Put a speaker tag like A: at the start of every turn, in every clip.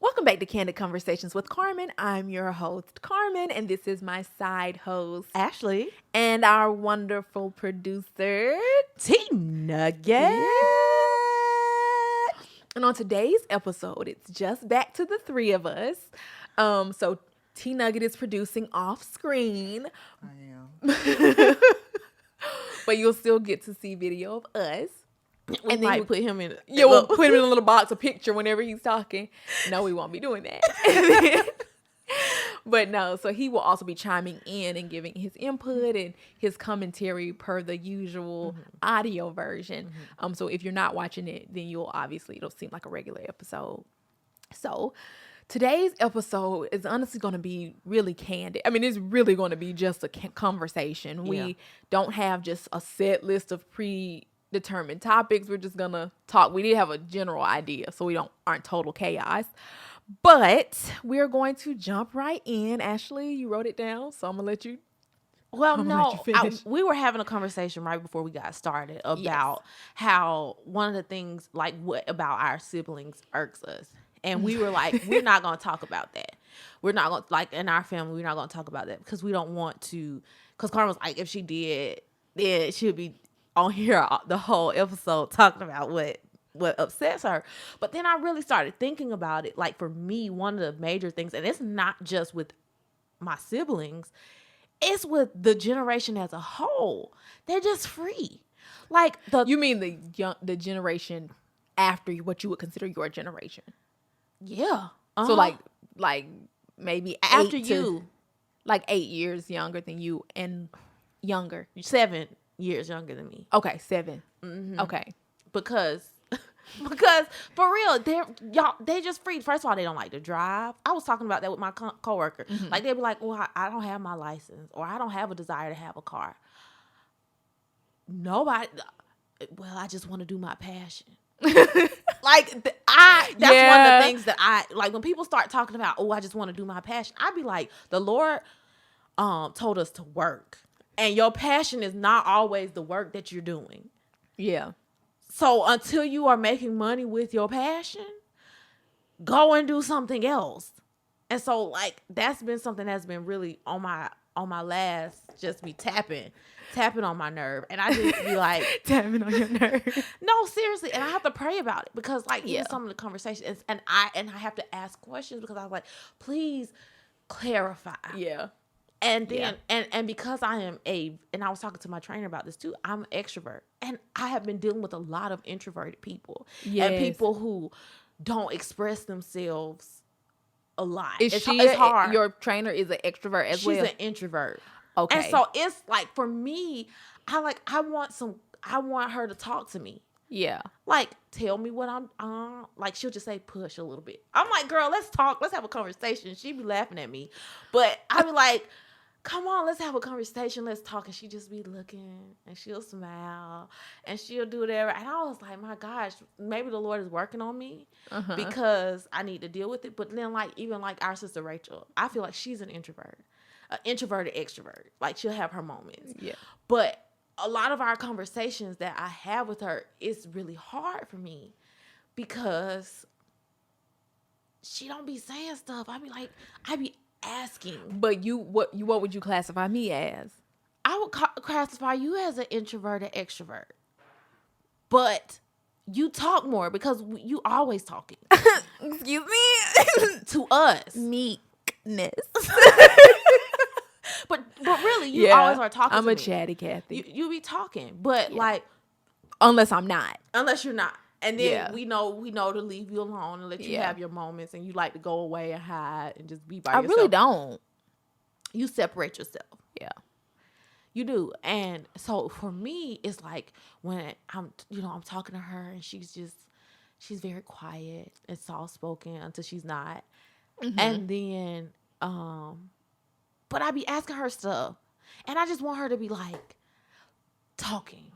A: Welcome back to Candid Conversations with Carmen. I'm your host, Carmen, and this is my side host,
B: Ashley.
A: and our wonderful producer,
B: T-Nugget.
A: Yeah. And on today's episode, it's just back to the three of us. So T-Nugget is producing off screen.
B: I am.
A: But you'll still get to see video of us.
B: We
A: And then
B: might
A: you-
B: put him in.
A: Yeah, we'll put him in a little box, a picture whenever he's talking. No, we won't be doing that. But no, so he will also be chiming in and giving his input and his commentary per the usual audio version. So if you're not watching it, then it'll seem like a regular episode. So today's episode is honestly going to be really candid. I mean, it's really going to be just a conversation.
B: Yeah.
A: We don't have just a set list of predetermined topics. We're just going to talk. We did have a general idea, so we aren't total chaos. But we're going to jump right in. Ashley, you wrote it down, so I'm going to let you.
B: Well,
A: I'm gonna
B: no,
A: let you finish.
B: we were having a conversation right before we got started about how one of the things, like what about our siblings irks us. And we were like, we're not going to talk about that. We're not going to, like in our family, we're not going to talk about that because we don't want to, because Carmen was like, if she did, then she'll be on here the whole episode talking about what upsets her. But then I really started thinking about it. Like for me, one of the major things, and it's not just with my siblings, it's with the generation as a whole. They're just free. Like
A: You mean the generation after what you would consider your generation?
B: yeah.
A: So like maybe
B: after
A: 8 to-
B: you,
A: like 8 years younger than you and younger.
B: 7 years younger than me.
A: Okay, 7.
B: Mm-hmm.
A: Okay.
B: Because for real, they just free. First of all, they don't like to drive. I was talking about that with my coworker. Like they'd be like, well, I don't have my license, or I don't have a desire to have a car. Nobody. Well, I just want to do my passion. That's one of the things that I like when people start talking about, oh, I just want to do my passion. I'd be like, the Lord told us to work, and your passion is not always the work that you're doing.
A: Yeah.
B: So until you are making money with your passion, go and do something else. And so like that's been something that's been really on my last, just be tapping on my nerve. And I just be like
A: Tapping on your nerve.
B: no, seriously. And I have to pray about it because like even some of the conversations and I have to ask questions because I was like, please clarify.
A: Yeah.
B: And then, and because I am and I was talking to my trainer about this too, I'm an extrovert. And I have been dealing with a lot of introverted people.
A: Yes.
B: And people who don't express themselves a lot.
A: It's hard. Your trainer is an extrovert as well?
B: She's an introvert.
A: Okay.
B: And so it's like, for me, I want her to talk to me.
A: Yeah.
B: Like, tell me what I'm like she'll just say push a little bit. I'm like, girl, let's talk. Let's have a conversation. She be laughing at me. But I be like, come on, let's have a conversation. Let's talk. And she just be looking and she'll smile and she'll do whatever. And I was like, my gosh, maybe the Lord is working on me because I need to deal with it. But then like, even like our sister Rachel, I feel like she's an introvert, an introverted extrovert. Like she'll have her moments.
A: Yeah.
B: But a lot of our conversations that I have with her is really hard for me because she don't be saying stuff. I be asking.
A: But what would you classify me as?
B: I would classify you as an introverted extrovert. But you talk more because you always talking.
A: Excuse me?
B: To us.
A: Meekness.
B: But really, you always are talking to me.
A: I'm a chatty Cathy.
B: You be talking. But like,
A: unless I'm not.
B: unless you're not. And then we know to leave you alone and let you have your moments, and you like to go away and hide and just be by yourself.
A: I really don't.
B: You separate yourself.
A: Yeah.
B: You do. And so for me, it's like when I'm talking to her and she's very quiet and soft spoken until she's not. And then but I be asking her stuff. And I just want her to be like talking.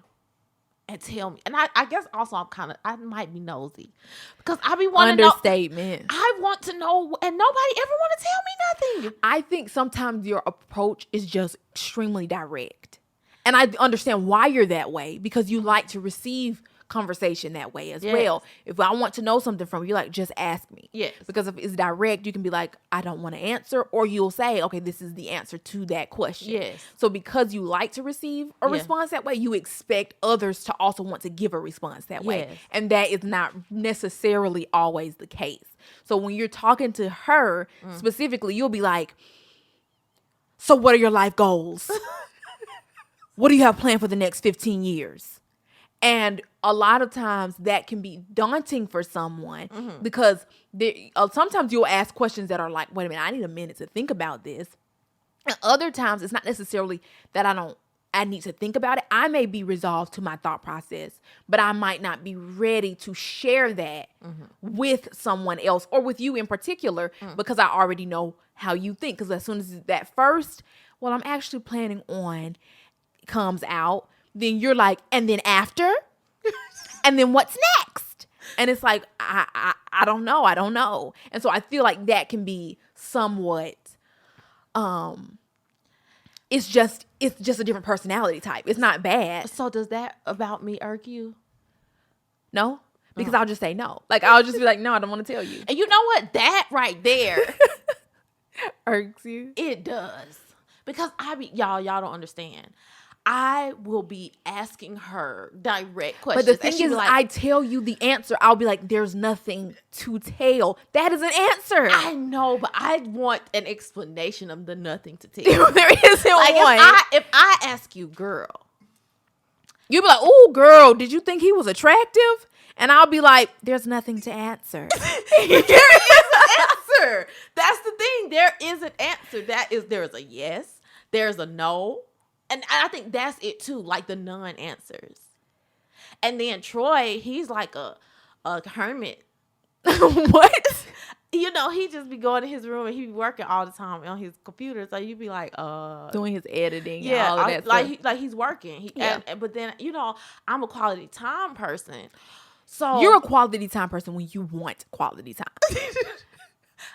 B: And tell me. And I guess also I might be nosy. Because I be wanting to know.
A: Understatement.
B: I want to know, and nobody ever want to tell me nothing.
A: I think sometimes your approach is just extremely direct. And I understand why you're that way, because you like to receive conversation that way as well. If I want to know something from you, like, just ask me.
B: Yes.
A: Because if it's direct, you can be like, I don't want to answer, or you'll say, okay, this is the answer to that question.
B: Yes.
A: So because you like to receive a response that way, you expect others to also want to give a response that way.
B: Yes.
A: And that is not necessarily always the case. So when you're talking to her specifically, you'll be like, so what are your life goals? What do you have planned for the next 15 years? And a lot of times that can be daunting for someone because sometimes you'll ask questions that are like, wait a minute, I need a minute to think about this. And other times it's not necessarily that I need to think about it. I may be resolved to my thought process, but I might not be ready to share that with someone else or with you in particular because I already know how you think. Because as soon as that first, well, I'm actually planning on comes out, then you're like, and then after? And then what's next? And it's like, I don't know. And so I feel like that can be somewhat, it's just a different personality type. It's not bad.
B: So does that about me irk you?
A: No, because I'll just say no. Like, I'll just be like, no, I don't want to tell you.
B: And you know what? That right there
A: irks you.
B: It does. Because y'all don't understand. I will be asking her direct questions.
A: But the thing is, like, I tell you the answer. I'll be like, there's nothing to tell. That is an answer.
B: I know, but I want an explanation of the nothing to tell.
A: There isn't
B: like
A: one.
B: If I ask you, girl.
A: You'll be like, oh, girl, did you think he was attractive? And I'll be like, there's nothing to answer.
B: There is an answer. That's the thing. There is an answer. There's a yes. There's a no. And I think that's it too, like the non-answers. And then Troy, he's like a hermit.
A: What?
B: You know, he just be going to his room and he be working all the time on his computer. So you be like,
A: doing his editing.
B: Yeah,
A: and all of that
B: like he's working. But then, you know, I'm a quality time person. So
A: you're a quality time person when you want quality time.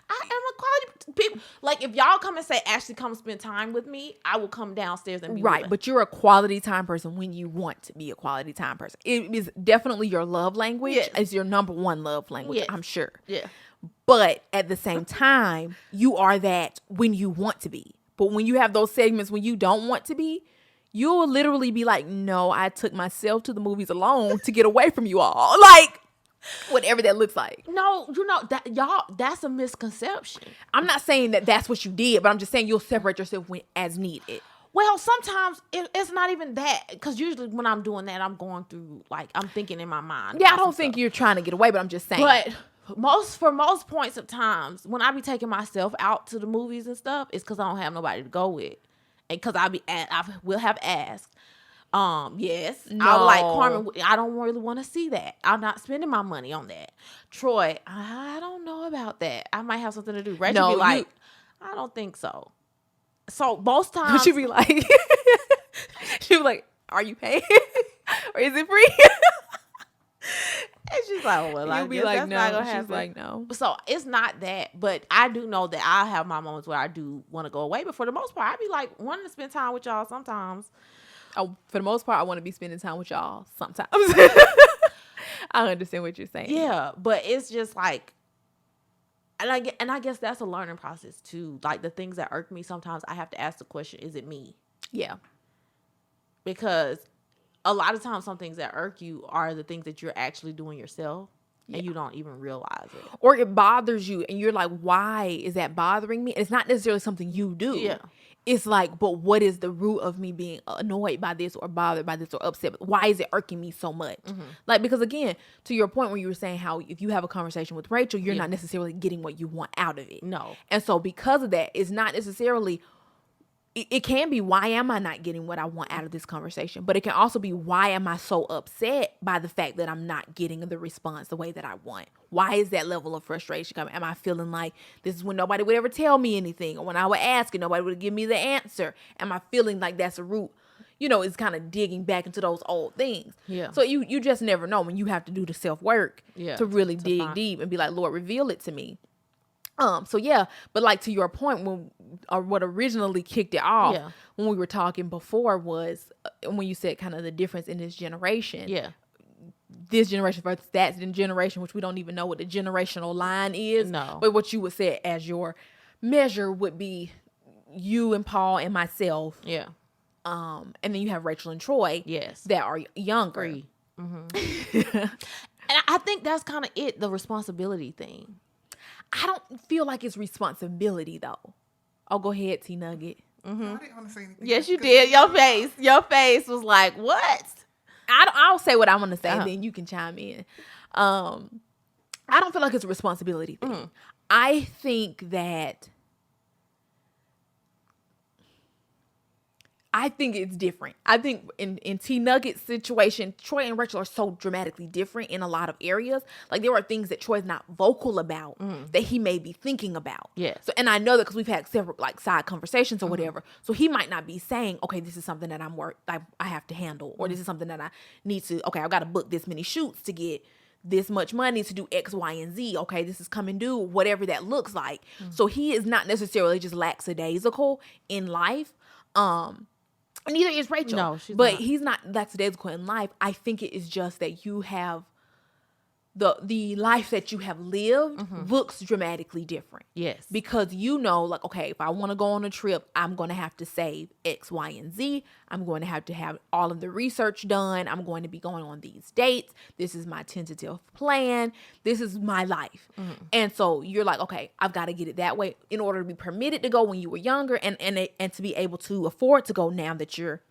B: I am a quality people. Like, if y'all come and say, Ashley, come spend time with me, I will come downstairs and be
A: right.
B: with
A: But you're a quality time person when you want to be a quality time person. It is definitely your love language.
B: Yes.
A: It's your number one love language,
B: Yes.
A: I'm sure.
B: Yeah.
A: But at the same time, you are that when you want to be. But when you have those segments when you don't want to be, you'll literally be like, no, I took myself to the movies alone to get away from you all. Like, whatever that looks like.
B: No, you know, that's a misconception.
A: I'm not saying that that's what you did, but I'm just saying you'll separate yourself as needed.
B: Well, sometimes it's not even that, because usually when I'm doing that, I'm going through, like, I'm thinking in my mind.
A: Yeah, I don't think you're trying to get away, but I'm just saying.
B: But for most points of times, when I be taking myself out to the movies and stuff, it's because I don't have nobody to go with, and because I will have asked. Yes.
A: No.
B: I'm like, Carmen, I don't really want to see that. I'm not spending my money on that. Troy, I don't know about that. I might have something to do. Rachel be like, I don't think so. So most times
A: she'd be like, are you paying? Or is it free?
B: And she's like, well, I guess that's not gonna happen.
A: She's like, no.
B: So it's not that, but I do know that I have my moments where I do want to go away. But for the most part, I be like wanting to spend time with y'all sometimes.
A: Oh, for the most part, I want to be spending time with y'all sometimes. I understand what you're saying.
B: Yeah, but it's just like, and I guess that's a learning process too. Like, the things that irk me, sometimes I have to ask the question, is it me?
A: Yeah.
B: Because a lot of times some things that irk you are the things that you're actually doing yourself. And you don't even realize it.
A: Or it bothers you and you're like, why is that bothering me? And it's not necessarily something you do.
B: Yeah.
A: It's like, but what is the root of me being annoyed by this or bothered by this or upset? Why is it irking me so much? Mm-hmm. Like, because again, to your point where you were saying how if you have a conversation with Rachel, you're not necessarily getting what you want out of it.
B: No.
A: And so because of that, it's not necessarily, it can be, why am I not getting what I want out of this conversation? But it can also be, why am I so upset by the fact that I'm not getting the response the way that I want? Why is that level of frustration coming? Am I feeling like this is when nobody would ever tell me anything? Or when I would ask and nobody would give me the answer? Am I feeling like that's a root? You know, it's kind of digging back into those old things.
B: Yeah.
A: So you just never know when you have to do the self-work to really dig
B: find.
A: deep and be like, Lord, reveal it to me. So yeah, but like to your point, what originally kicked it off
B: Yeah.
A: when we were talking before was when you said kind of the difference in this generation.
B: Yeah.
A: This generation versus that generation, which we don't even know what the generational line is.
B: No.
A: But what you would say as your measure would be you and Paul and myself.
B: Yeah.
A: And then you have Rachel and Troy.
B: Yes.
A: That are younger.
B: And I think that's kind of it, the responsibility thing.
A: I don't feel like it's responsibility though. Oh, go ahead, T-Nugget.
C: I didn't want to say anything.
B: Yes, you did. Your face was like, what?
A: I'll say what I want to say, and then you can chime in. I don't feel like it's a responsibility thing. I think that it's different. I think in T-Nugget's situation, Troy and Rachel are so dramatically different in a lot of areas. Like there are things that Troy's not vocal about that he may be thinking about.
B: Yes.
A: So, and I know that because we've had several like side conversations or whatever. So he might not be saying, okay, this is something that I have to handle, or this is something that I need to. Okay, I've got to book this many shoots to get this much money to do X, Y, and Z. Okay, this is coming due, whatever that looks like. So he is not necessarily just lackadaisical in life. Neither is Rachel.
B: No, she's
A: but
B: not.
A: He's not lackadaisical in life. I think it is just that you have the life that you have lived looks dramatically different.
B: Yes.
A: Because you know, like, okay, if I want to go on a trip, I'm going to have to save X, Y, and Z. I'm going to have all of the research done. I'm going to be going on these dates. This is my tentative plan. This is my life. And so you're like, okay, I've got to get it that way in order to be permitted to go when you were younger and to be able to afford to go now that you're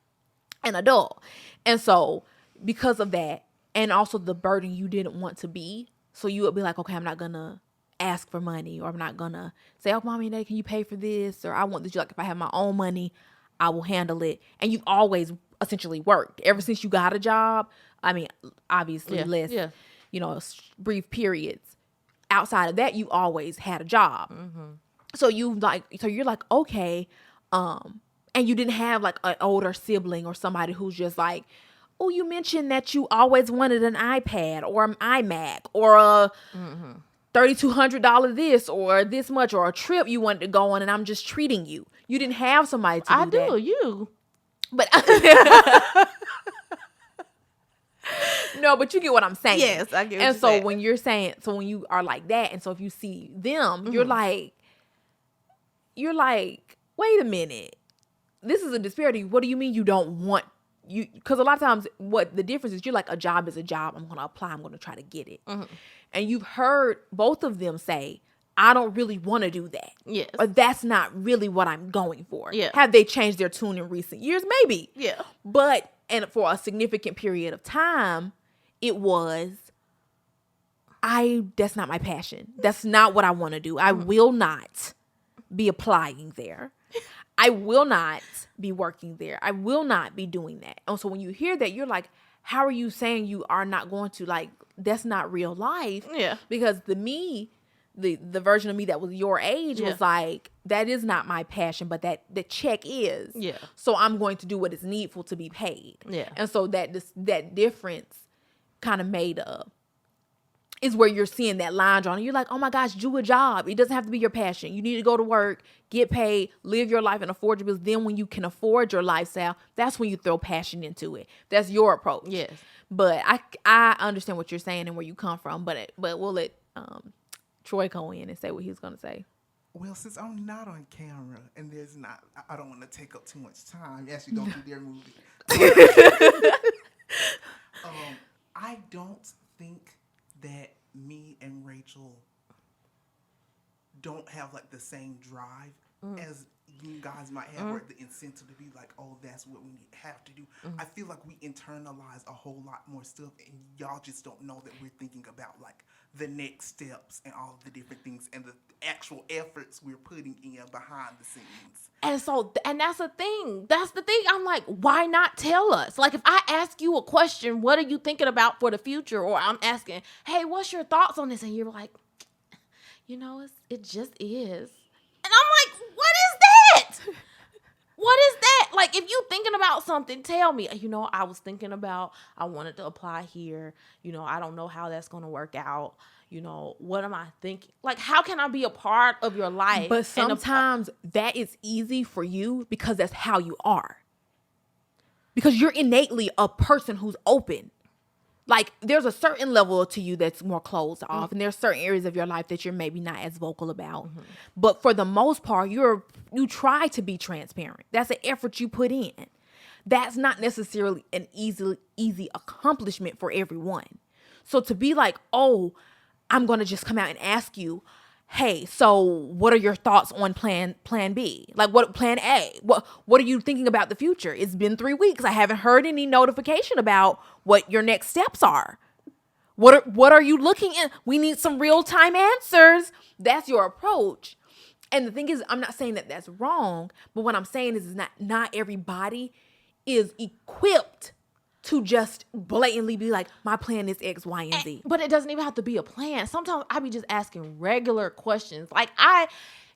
A: an adult. And so because of that, and also the burden you didn't want to be. So you would be like, okay, I'm not going to ask for money, or I'm not going to say, oh, mommy and daddy, can you pay for this? Or I want this. Like if I have my own money, I will handle it. And you've always essentially worked ever since you got a job. I mean, obviously less, brief periods. Outside of that, you always had a job. So you're like, okay. And you didn't have like an older sibling or somebody who's just like, oh, you mentioned that you always wanted an iPad or an iMac or a $3,200 this or this much, or a trip you wanted to go on, and I'm just treating you. You didn't have somebody to do that.
B: You.
A: But no, but you get what I'm saying.
B: Yes, I get what
A: And
B: you're
A: so
B: saying.
A: when you're saying, so when you are like that, and so if you see them, you're like, wait a minute. This is a disparity. What do you mean you don't want you? Because a lot of times what the difference is, you're like, a job is a job. I'm going to apply. I'm going to try to get it. And you've heard both of them say, I don't really want to do that.
B: Yes.
A: Or that's not really what I'm going for.
B: Yeah.
A: Have they changed their tune in recent years? Maybe.
B: Yeah.
A: But, and for a significant period of time, it was, that's not my passion. That's not what I want to do. I will not be applying there. I will not be working there. I will not be doing that. And so when you hear that, you're like, how are you saying you are not going to? Like, that's not real life.
B: Yeah.
A: Because the version of me that was your age was like, that is not my passion, but that the check is.
B: Yeah.
A: So I'm going to do what is needful to be paid.
B: Yeah.
A: And so that difference kind of made is where you're seeing that line drawn. And you're like, oh my gosh, do a job. It doesn't have to be your passion. You need to go to work, get paid, live your life, and afford your bills. Then when you can afford your lifestyle, that's when you throw passion into it. That's your approach.
B: Yes.
A: But I understand what you're saying and where you come from. But we'll let Troy go in and say what he's going to say.
C: Well, since I'm not on camera and I don't want to take up too much time. Actually, don't do their movie. I don't think that me and Rachel don't have like the same drive as you guys might have, or the incentive to be like, oh, that's what we have to do. I feel like we internalize a whole lot more stuff, and y'all just don't know that we're thinking about like the next steps and all of the different things and the actual efforts we're putting in behind the scenes.
B: And so, and that's the thing. That's the thing. I'm like, why not tell us? Like, if I ask you a question, what are you thinking about for the future? Or I'm asking, hey, what's your thoughts on this? And you're like, it just is. And I'm like, what is that? What is that? Like, if you thinking about something, tell me. I was thinking about, I wanted to apply here. I don't know how that's going to work out. You know, what am I thinking? Like, how can I be a part of your life?
A: But sometimes that is easy for you because that's how you are. Because you're innately a person who's open. Like, there's a certain level to you that's more closed off, and there's certain areas of your life that you're maybe not as vocal about. But for the most part, you try to be transparent. That's an effort you put in. That's not necessarily an easy accomplishment for everyone. So to be like, oh, I'm going to just come out and ask you, hey, so what are your thoughts on plan B? Like, what plan A? What are you thinking about the future? It's been 3 weeks. I haven't heard any notification about what your next steps are. What are you looking at? We need some real-time answers. That's your approach. And the thing is, I'm not saying that that's wrong, but what I'm saying is not everybody is equipped to just blatantly be like, my plan is X, Y, and Z.
B: But it doesn't even have to be a plan. Sometimes I be just asking regular questions. Like, I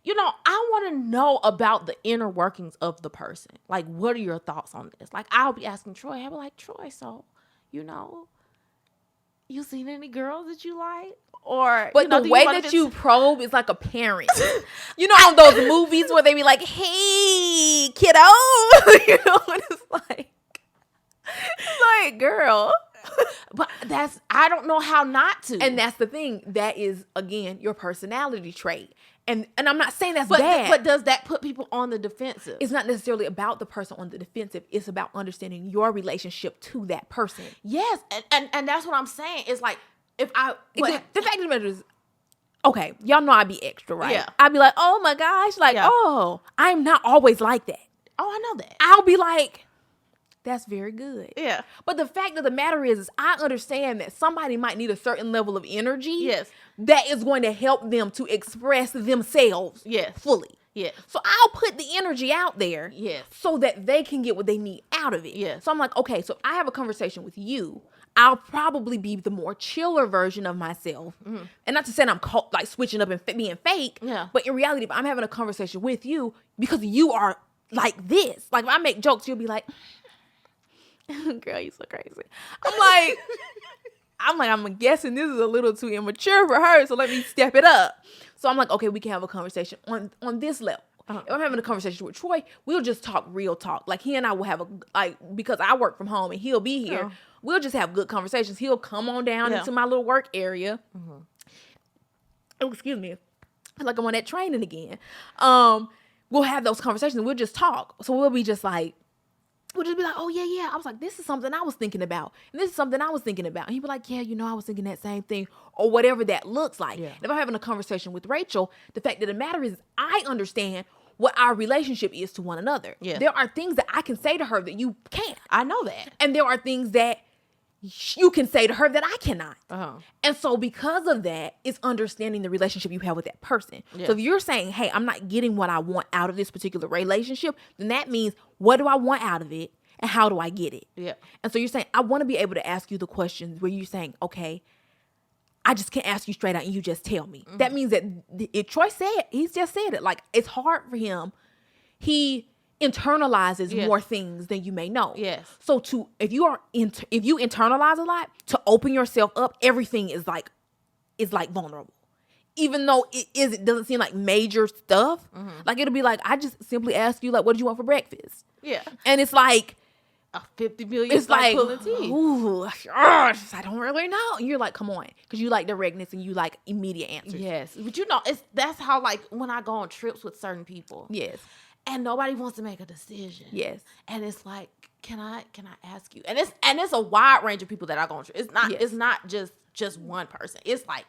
B: want to know about the inner workings of the person. Like, what are your thoughts on this? Like, I'll be asking Troy. I'll be like, Troy, so, you seen any girls that you like? Or,
A: but the way that you probe is like a parent. On those movies where they be like, hey, kiddo. And it's like, girl.
B: But I don't know how not to.
A: And that's the thing. That is, again, your personality trait. And I'm not saying that's bad.
B: But does that put people on the defensive?
A: It's not necessarily about the person on the defensive. It's about understanding your relationship to that person.
B: Yes. And that's what I'm saying. It's like, the
A: fact of the matter is, okay, y'all know I'd be extra, right?
B: Yeah.
A: I'd be like, oh my gosh, I'm not always like that.
B: Oh, I know that.
A: I'll be like, that's very good.
B: Yeah.
A: But the fact of the matter is I understand that somebody might need a certain level of energy.
B: Yes.
A: That is going to help them to express themselves.
B: Yes.
A: Fully.
B: Yes.
A: So I'll put the energy out there.
B: Yes.
A: So that they can get what they need out of it.
B: Yes.
A: So I'm like, okay, so I have a conversation with you. I'll probably be the more chiller version of myself. Mm-hmm. And not to say I'm like switching up and being fake.
B: Yeah.
A: But in reality, if I'm having a conversation with you because you are like this. Like, if I make jokes, you'll be like, girl, you so crazy. I'm guessing this is a little too immature for her, so let me step it up. So I'm like, okay, we can have a conversation on this level. Uh-huh. If I'm having a conversation with Troy, we'll just talk real talk. Like, he and I will have because I work from home and he'll be here, we'll just have good conversations. He'll come on down into my little work area. Mm-hmm. Oh, excuse me. Like, I'm on that training again. We'll have those conversations and we'll just talk. So we'll be just like, oh, yeah. I was like, this is something I was thinking about. And this is something I was thinking about. And he'd be like, yeah, I was thinking that same thing, or whatever that looks like. Yeah. And if I'm having a conversation with Rachel, the fact of the matter is I understand what our relationship is to one another. Yeah. There are things that I can say to her that you can't.
B: I know that.
A: And there are things that you can say to her that I cannot. Uh-huh. And so because of that, it's understanding the relationship you have with that person. Yeah. So if you're saying, hey, I'm not getting what I want out of this particular relationship, then that means, what do I want out of it and how do I get it? Yeah. And so you're saying, I want to be able to ask you the questions where you're saying, okay, I just can't ask you straight out and you just tell me. Mm-hmm. That means that Troy said, he's just said it. Like, it's hard for him. He internalizes more things than you may know. Yes. So if you internalize a lot, to open yourself up, everything is like vulnerable. Even though it doesn't seem like major stuff. Mm-hmm. Like, it'll be like, I just simply ask you, like, what did you want for breakfast? Yeah. And it's like
B: a 50 million.
A: It's like,
B: pulling teeth.
A: Ooh, I don't really know. And you're like, come on, because you like directness and you like immediate answers.
B: Yes. But that's how, like, when I go on trips with certain people. Yes. And nobody wants to make a decision. Yes. And it's like, can I ask you? And it's a wide range of people that I go on trip. It's not just one person. It's like,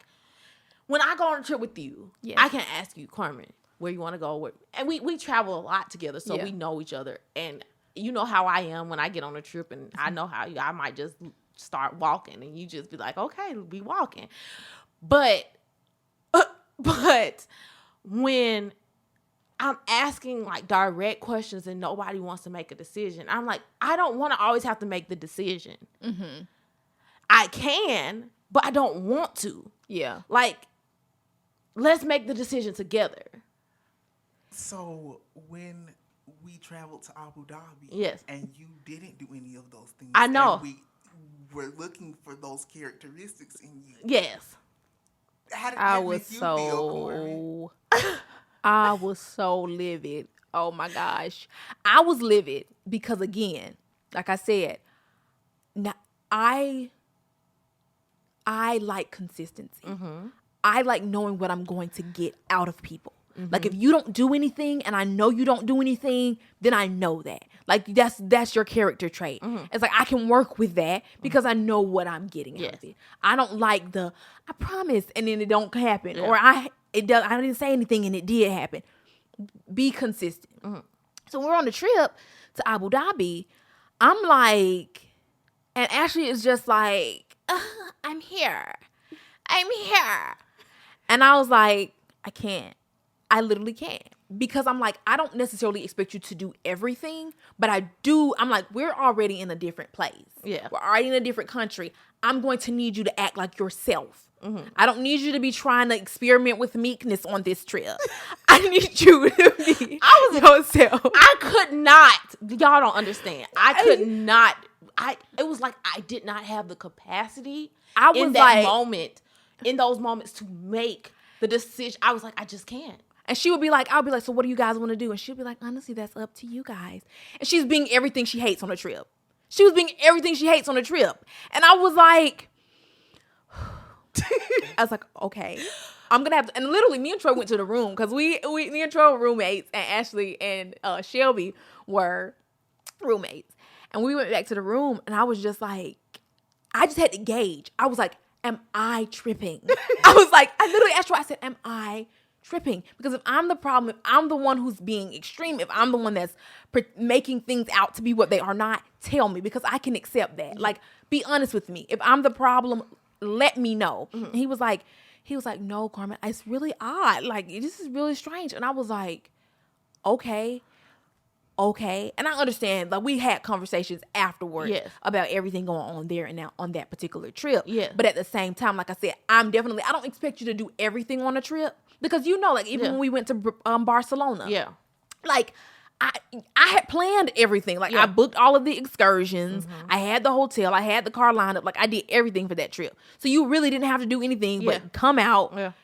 B: when I go on a trip with you, I can ask you, Carmen, where you want to go. And we travel a lot together, so we know each other. And you know how I am when I get on a trip, and I know how I might just start walking, and you just be like, okay, we walking. But when I'm asking, like, direct questions and nobody wants to make a decision, I'm like, I don't want to always have to make the decision. Mm-hmm. I can, but I don't want to. Yeah. Like, let's make the decision together.
C: So when we traveled to Abu Dhabi,
B: yes,
C: and you didn't do any of those things,
B: I know.
C: And we were looking for those characteristics in you.
B: Yes.
C: how did
A: I
C: that
A: was
C: make you feel, Carmen?
A: I was so livid. Oh my gosh. I was livid because again, like I said, now I like consistency. I like knowing what I'm going to get out of people. Like if you don't do anything and I know you don't do anything, then I know that. Like that's your character trait. It's like I can work with that because I know what I'm getting out of it. I don't like I promise and then it don't happen or I didn't say anything and it did happen. Be consistent. So we're on the trip to Abu Dhabi. I'm like, and Ashley is just like, I'm here. And I was like, I can't. I literally can't. Because I'm like, I don't necessarily expect you to do everything, but I do. I'm like, we're already in a different place.
B: Yeah.
A: We're already in a different country. I'm going to need you to act like yourself. I don't need you to be trying to experiment with meekness on this trip. I need you to be yourself.
B: I could not. Y'all don't understand. I could not. It was like I did not have the capacity in those moments to make the decision. I was like, I just can't.
A: And she would be like, I'll be like, so what do you guys want to do? And she'll be like, honestly, that's up to you guys. And she's being everything she hates on the trip. She was being everything she hates on the trip. And I was like, okay, I'm going to have to. And literally, me and Troy went to the room because me and Troy were roommates and Ashley and Shelby were roommates. And we went back to the room and I was just like, I just had to gauge. I was like, am I tripping? I literally asked Troy, I said, am I tripping? Because if I'm the problem, if I'm the one who's being extreme, if I'm the one that's making things out to be what they are not, tell me because I can accept that. Like, be honest with me. If I'm the problem, let me know. And he was like, no, Carmen, it's really odd. Like, this is really strange. And I was like, okay. And I understand, like, we had conversations afterwards about everything going on there and now on that particular trip.
B: Yeah.
A: But at the same time, like I said, I don't expect you to do everything on a trip because, like, even when we went to Barcelona.
B: Yeah.
A: Like, I had planned everything. Like, I booked all of the excursions. I had the hotel. I had the car lined up. Like, I did everything for that trip. So you really didn't have to do anything but come out,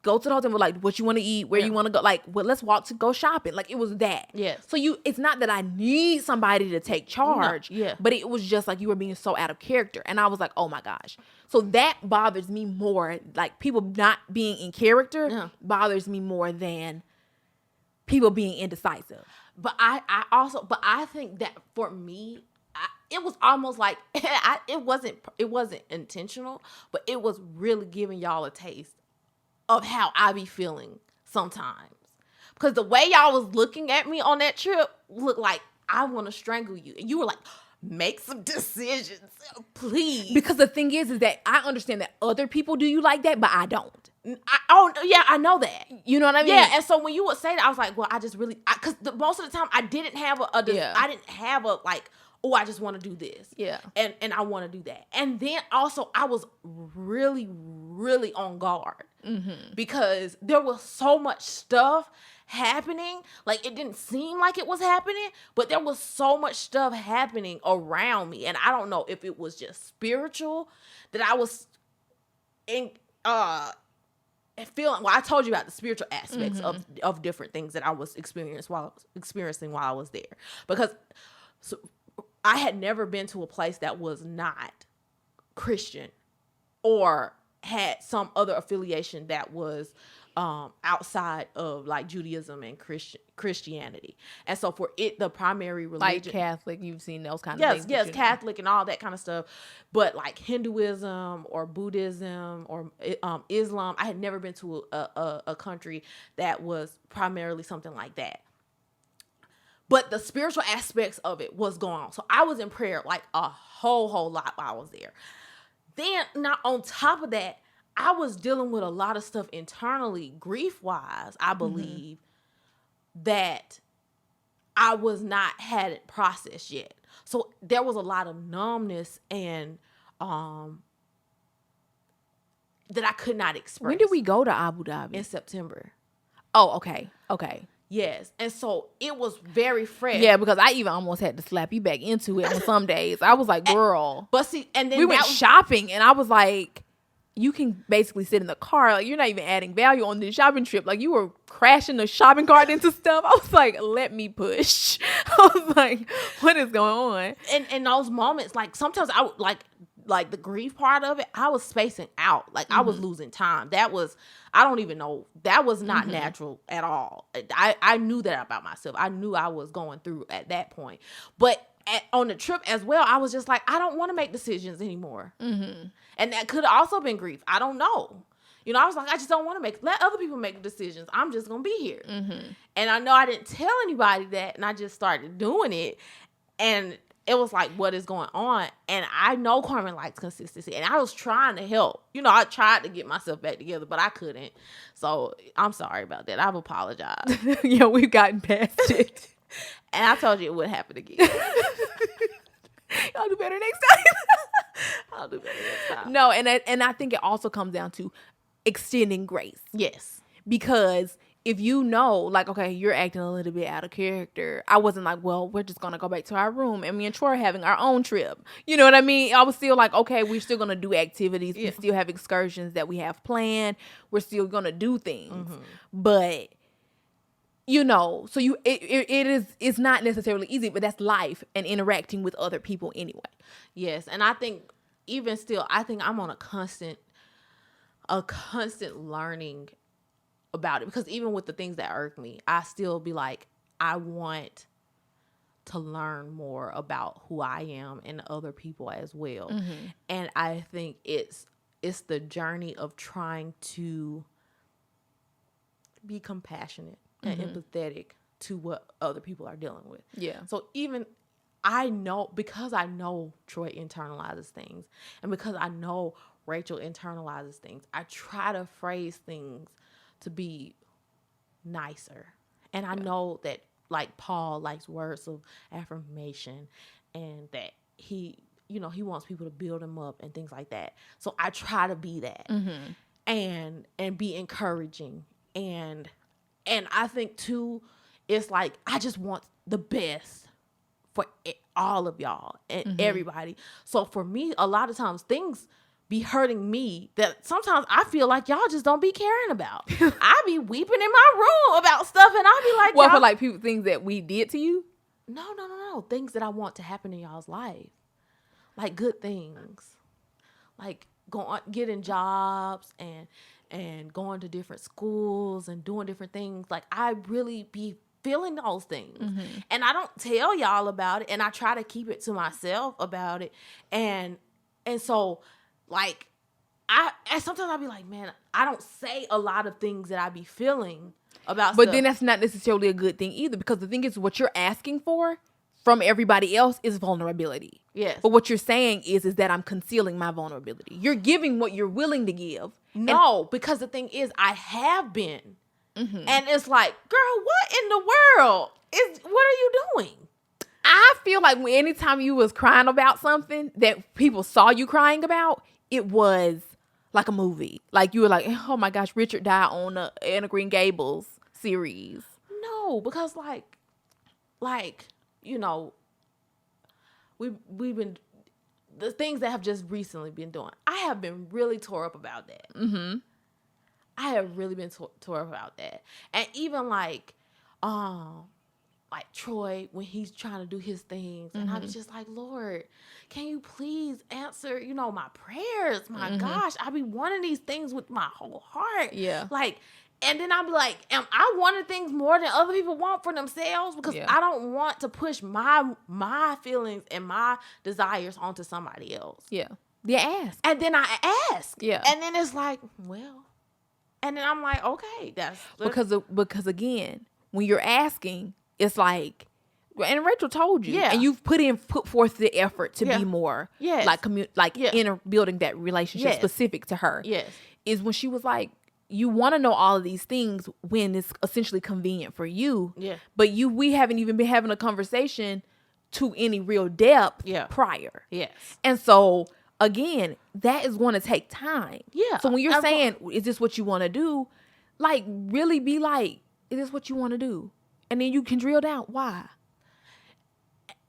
A: go to the hotel, like, what you want to eat, where you want to go. Like, well, let's walk to go shopping. Like, it was that.
B: Yes.
A: So it's not that I need somebody to take charge.
B: No. Yeah.
A: But it was just like you were being so out of character. And I was like, oh my gosh. So that bothers me more. Like, people not being in character bothers me more than people being indecisive.
B: But I think that for me, it was almost like it wasn't intentional, but it was really giving y'all a taste of how I be feeling sometimes. Because the way y'all was looking at me on that trip looked like I want to strangle you. And you were like, make some decisions, please.
A: Because the thing is that I understand that other people do you like that, but I don't.
B: I know that.
A: You know what I mean?
B: Yeah, and so when you would say that, I was like, well, I just really, because most of the time I didn't have I didn't have a like, oh, I just want to do this.
A: Yeah.
B: And I want to do that. And then also I was really, really on guard because there was so much stuff happening. Like, it didn't seem like it was happening, but there was so much stuff happening around me. And I don't know if it was just spiritual that I was feeling. Well, I told you about the spiritual aspects of different things that I was experiencing while I was there, because I had never been to a place that was not Christian or had some other affiliation that was outside of like Judaism and Christianity. And so for it, the primary religion,
A: like Catholic, you've seen those kind of things.
B: Yes, Catholic and all that kind of stuff. But like Hinduism or Buddhism or Islam, I had never been to a country that was primarily something like that. But the spiritual aspects of it was going on. So I was in prayer like a whole lot while I was there. Then, not on top of that, I was dealing with a lot of stuff internally, grief-wise, I believe, that I was not had it processed yet. So there was a lot of numbness and that I could not express.
A: When did we go to Abu Dhabi?
B: In September.
A: Oh, okay.
B: Yes. And so it was very fresh.
A: Yeah, because I even almost had to slap you back into it on some days. I was like, girl.
B: But see, and then
A: we went shopping and I was like, you can basically sit in the car. Like, you're not even adding value on this shopping trip. Like, you were crashing the shopping cart into stuff. I was like, let me push. I was like, what is going on?
B: And in those moments, like, sometimes I would, like the grief part of it, I was spacing out. Like, I was losing time. That was, I don't even know. That was not natural at all. I knew that about myself. I knew I was going through at that point. But on the trip as well, I was just like, I don't want to make decisions anymore. And that could have also been grief. I don't know. You know, I was like, I just don't want to let other people make decisions. I'm just going to be here. And I know I didn't tell anybody that, and I just started doing it. And it was like, what is going on? And I know Carmen likes consistency, and I was trying to help. You know, I tried to get myself back together, but I couldn't. So I'm sorry about that. I've apologized.
A: Yeah, we've gotten past it.
B: And I told you it wouldn't happen again.
A: I'll do better next time.
B: I'll do better next time.
A: No, and I think it also comes down to extending grace.
B: Yes.
A: Because if you know, like, okay, you're acting a little bit out of character. I wasn't like, well, we're just going to go back to our room and me and Troy are having our own trip. You know what I mean? I was still like, okay, we're still going to do activities. Yeah. We still have excursions that we have planned. We're still going to do things. But, you know, so it's not necessarily easy, but that's life and interacting with other people anyway.
B: Yes. And I think even still, I think I'm on a constant learning about it, because even with the things that irk me, I still be like, I want to learn more about who I am and other people as well. And I think it's the journey of trying to be compassionate and empathetic to what other people are dealing with. Yeah. So even I know, because I know Troy internalizes things, and because I know Rachel internalizes things, I try to phrase things to be nicer. And I know that, like, Paul likes words of affirmation, and that he wants people to build him up and things like that. So I try to be that and be encouraging. And I think too, it's like, I just want the best for all of y'all and everybody. So for me, a lot of times things be hurting me that sometimes I feel like y'all just don't be caring about. I be weeping in my room about stuff, and I be like,
A: well, for like people, things that we did to you?
B: No. Things that I want to happen in y'all's life. Like good things. Like getting jobs and going to different schools and doing different things. Like, I really be feeling those things. And I don't tell y'all about it, and I try to keep it to myself about it. And so, like, and sometimes I'll be like, man, I don't say a lot of things that I be feeling about
A: But
B: stuff.
A: then that's not necessarily a good thing either, because the thing is, what you're asking for from everybody else is vulnerability.
B: Yes.
A: But what you're saying is that I'm concealing my vulnerability. You're giving what you're willing to give.
B: No, because the thing is, I have been. And it's like, girl, what in the world? What are you doing?
A: I feel like anytime you was crying about something that people saw you crying about, it was like a movie. Like, you were like, oh my gosh, Richard died on the Anna Green Gables series.
B: No, because like, you know, we've been, the things that have just recently been doing, I have been really tore up about that. I have really been tore up about that. And even like Troy, when he's trying to do his things, and I was just like, Lord, can you please answer, my prayers? My gosh, I be wanting these things with my whole heart. Yeah. Like, and then I'll be like, am I wanting things more than other people want for themselves? Because I don't want to push my feelings and my desires onto somebody else.
A: Yeah. Yeah, ask.
B: And then I ask.
A: Yeah.
B: And then it's like, well, and then I'm like, okay, that's
A: because again, when you're asking, it's like, and Rachel told you, and you've put forth the effort to be more, building that relationship specific to her. Yes, is when she was like, you want to know all of these things when it's essentially convenient for you. Yeah, but we haven't even been having a conversation to any real depth prior. Yes, and so, again, that is going to take time. Yeah. So when you're saying, is this what you want to do? Like, really be like, is this what you want to do? And then you can drill down. Why?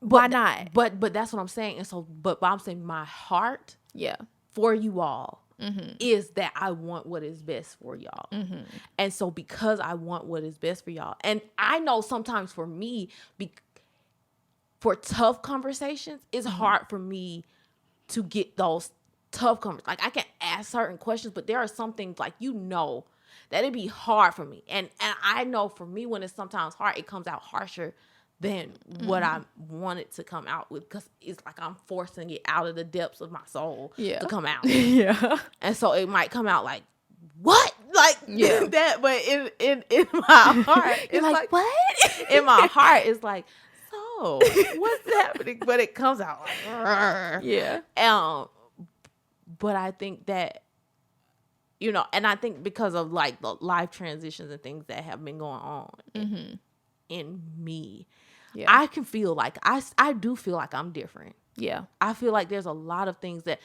A: Why not?
B: But that's what I'm saying. And so, but I'm saying my heart for you all is that I want what is best for y'all. And so because I want what is best for y'all, and I know sometimes for me, for tough conversations, it's hard for me to get those tough conversations. Like, I can ask certain questions, but there are some things, like, that it'd be hard for me. And I know for me, when it's sometimes hard, it comes out harsher than what I want it to come out with, because it's like I'm forcing it out of the depths of my soul to come out. And so it might come out like, what? Like, that, but in my heart, it's like, what? In my heart, it's like, so what's happening? But it comes out like, but I think that, and I think because of like the life transitions and things that have been going on in me, I can feel like I do feel like I'm different. I feel like there's a lot of things that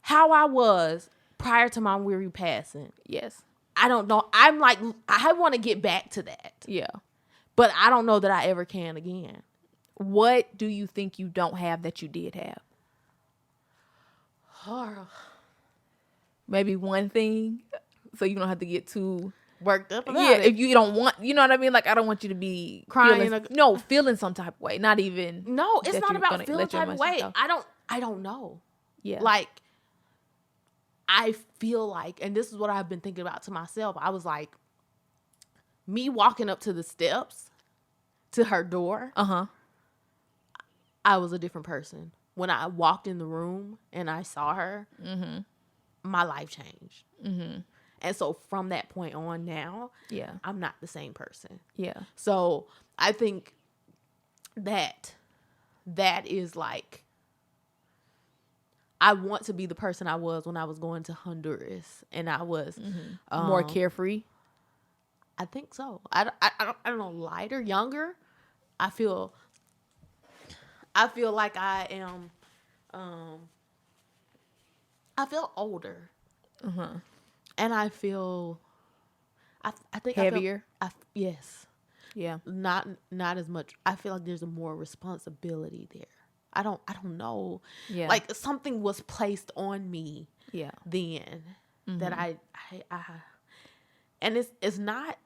B: how I was prior to my weary passing. I don't know. I'm like, I want to get back to that. But I don't know that I ever can again.
A: What do you think you don't have that you did have? Maybe one thing, so you don't have to get too
B: worked up about it.
A: If you don't want, you know what I mean? Like, I don't want you to be
B: crying.
A: Feeling some type of way. Not even.
B: No, it's not about feeling type of way. I don't know. Like, I feel like, and this is what I've been thinking about to myself. I was like, me walking up to the steps to her door. I was a different person. When I walked in the room and I saw her, my life changed. And so from that point on now, I'm not the same person. So I think that is like, I want to be the person I was when I was going to Honduras, and I was
A: more carefree.
B: I think so. I don't know, lighter, younger. I feel like I am. I feel older, and I feel. I think
A: heavier.
B: Yes. Not as much. I feel like there's a more responsibility there. I don't know. Like, something was placed on me. Then that I and it's not.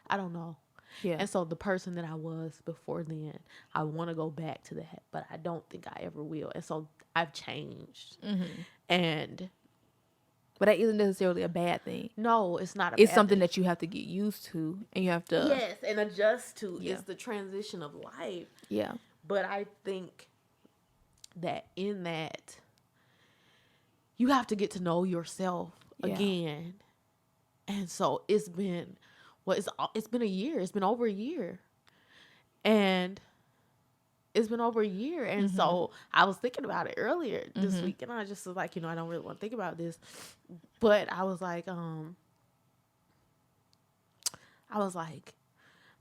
B: I don't know. And so the person that I was before then, I want to go back to that, but I don't think I ever will. And so I've changed.
A: But that isn't necessarily a bad thing.
B: No, it's not.
A: It's something that you have to get used to, and you have to
B: and adjust to. It's the transition of life. But I think that in that, you have to get to know yourself again. And so it's been. Well, it's been a year. It's been over a year. And so I was thinking about it earlier this week, and I just was like, I don't really want to think about this. But I was like,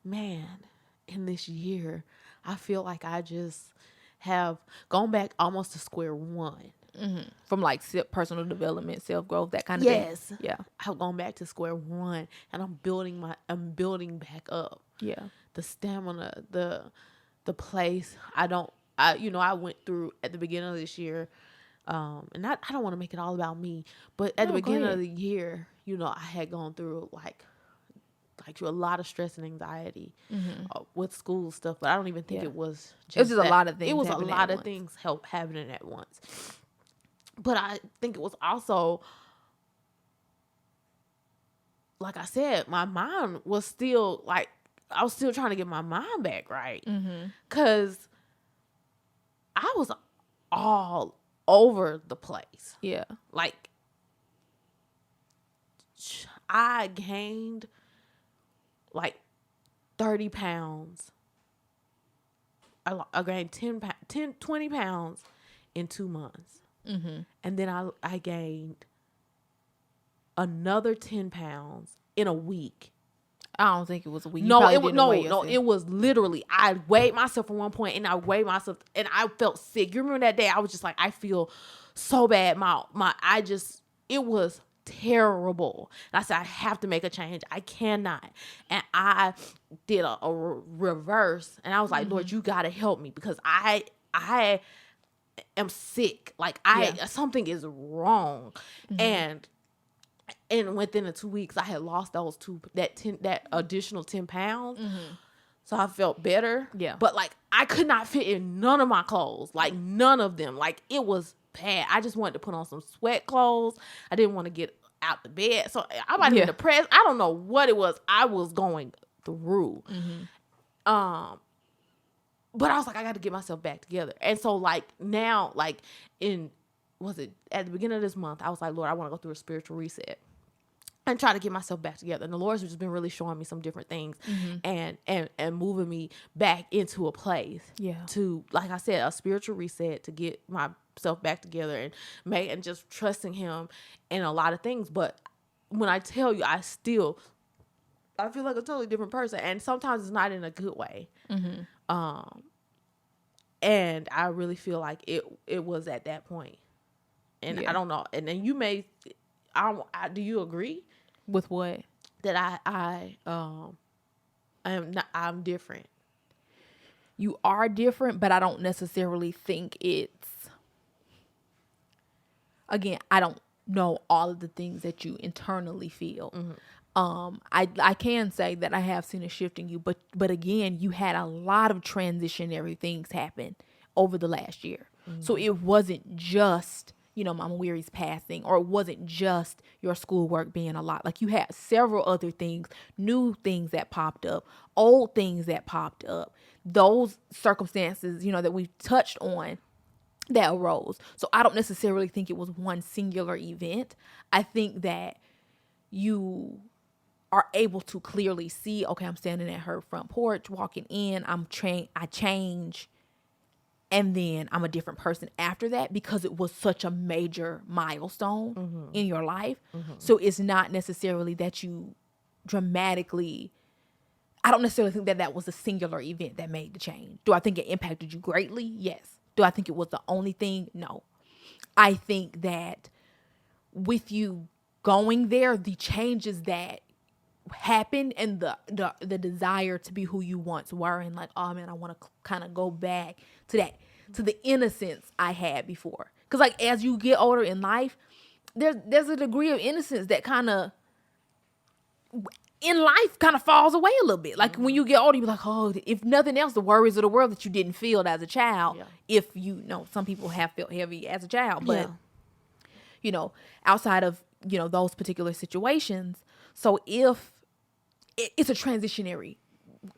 B: man, in this year, I feel like I just have gone back almost to square one.
A: From like personal development, self-growth, that kind of thing.
B: I've gone back to square one, and I'm building back up. The stamina, the place. I went through at the beginning of this year, and I don't want to make it all about me, but at the beginning of the year, I had gone through like through a lot of stress and anxiety with school stuff, but I don't even think it was just
A: it was just a lot of things.
B: It was a lot of things happening at once. But I think it was also, like I said, my mind was still like, I was still trying to get my mind back right. Because I was all over the place. Like, I gained like 30 pounds. I gained 20 pounds in 2 months. And then I gained another 10 pounds in a week.
A: I don't think it was a week.
B: It was literally, I weighed myself at one point, and I weighed myself, and I felt sick. You remember that day? I was just like, I feel so bad. It was terrible. And I said, I have to make a change. I cannot. And I did a reverse, and I was like, Lord, you got to help me, because I am sick. Like something is wrong. And within the 2 weeks, I had lost that additional 10 pounds. So I felt better.
A: Yeah.
B: But like, I could not fit in none of my clothes. Like, none of them. Like, it was bad. I just wanted to put on some sweat clothes. I didn't want to get out the bed. So I might have been depressed. I don't know what it was I was going through. But I was like, I got to get myself back together. And so like now, like was it at the beginning of this month, I was like, Lord, I want to go through a spiritual reset and try to get myself back together. And the Lord's just been really showing me some different things and moving me back into a place to, like I said, a spiritual reset, to get myself back together and just trusting him in a lot of things. But when I tell you, I feel like a totally different person. And sometimes it's not in a good way. And I really feel like it was at that point. And I don't know. And then you may, do you agree
A: with what?
B: That I'm different.
A: You are different, but I don't necessarily think it's, again, I don't know all of the things that you internally feel. I can say that I have seen a shift in you, but again, you had a lot of transitionary things happen over the last year. So it wasn't just, Mama Weary's passing, or it wasn't just your schoolwork being a lot. Like, you had several other things, new things that popped up, old things that popped up, those circumstances, that we've touched on that arose. So I don't necessarily think it was one singular event. I think that you are able to clearly see, okay, I'm standing at her front porch, walking in, I change, and then I'm a different person after that, because it was such a major milestone in your life. So it's not necessarily that you dramatically, I don't necessarily think that was a singular event that made the change. Do I think it impacted you greatly? Yes. Do I think it was the only thing? No. I think that with you going there, the changes that happened and the desire to be who you once were, and like, oh man, I want to kind of go back to the innocence I had before. Because like, as you get older in life, there's a degree of innocence that kind of in life kind of falls away a little bit. Like when you get older, you're like, oh, if nothing else, the worries of the world that you didn't feel as a child. If some people have felt heavy as a child, but outside of those particular situations. So if it's a transitionary,